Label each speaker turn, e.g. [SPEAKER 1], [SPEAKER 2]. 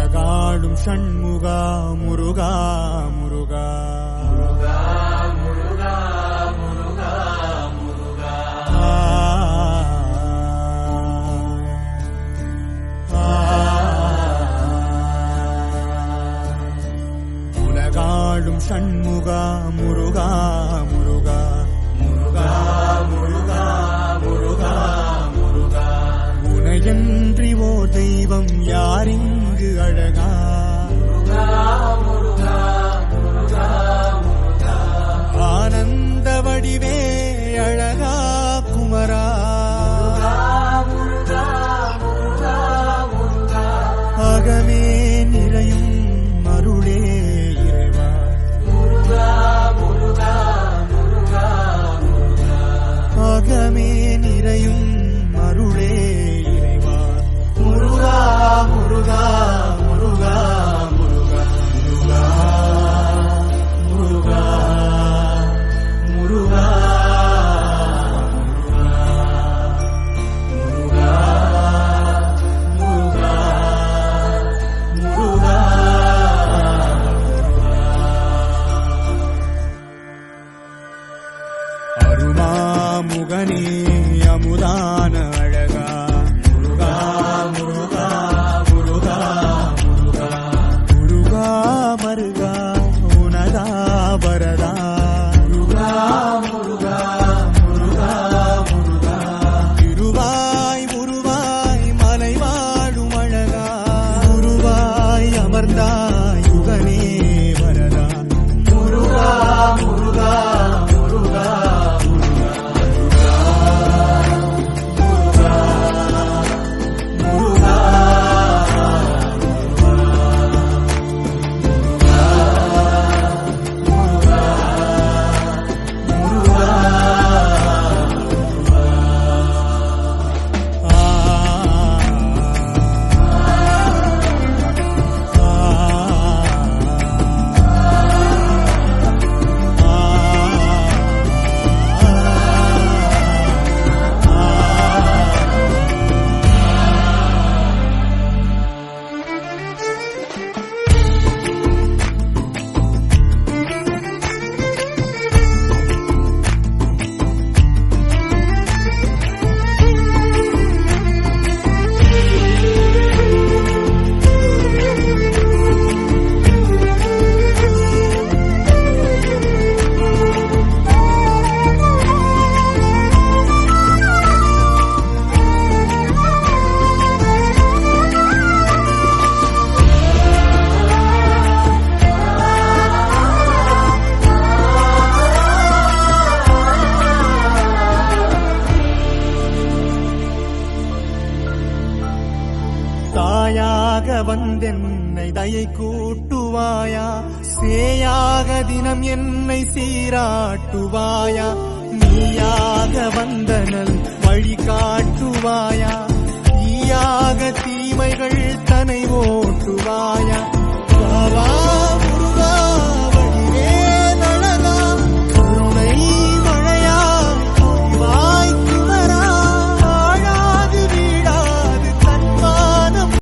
[SPEAKER 1] உலகாடும் ஷண்முகா முருகா முருகா முருகா முருகா முருகா முருகா உலகாடும் ஷண்முகா முருகா முருகா முருகா முருகா முருகா முருகா உனையன்றி ஓர் தெய்வம் யாரிங்கு அழகா முருகா முருகா முருகா முருகா ஆனந்த வடிவே அழகா குமரா முருகா முருகா முருகா அகமே நிறையும் அருளே இறைவா முருகா முருகா முருகா முருகா அகமே நிறையும் அருளே இறைவா முருகா முருகா முருகா முருகா முருகா முருகா முருகா அருமாமுகனே அமுதான அழகா முருகா முருகா முருகா முருகா முருகா மருகா உனதா வரதா முருகா முருகா முருகா முருகா திருவாய் உருவாய் மலை வாழும் அழகா குருவாய் அமர்ந்தாய் யுகனே வரதா முருகா முருகா முருகா தாயாக வந்தென்னை தயை கூட்டுவாயா சேயாக தினம் என்னை சீராட்டுவாயா நீயாக வந்தனல் வழி காட்டுவாயா ஈயாக தீமைகள் தனை ஓட்டுவாயா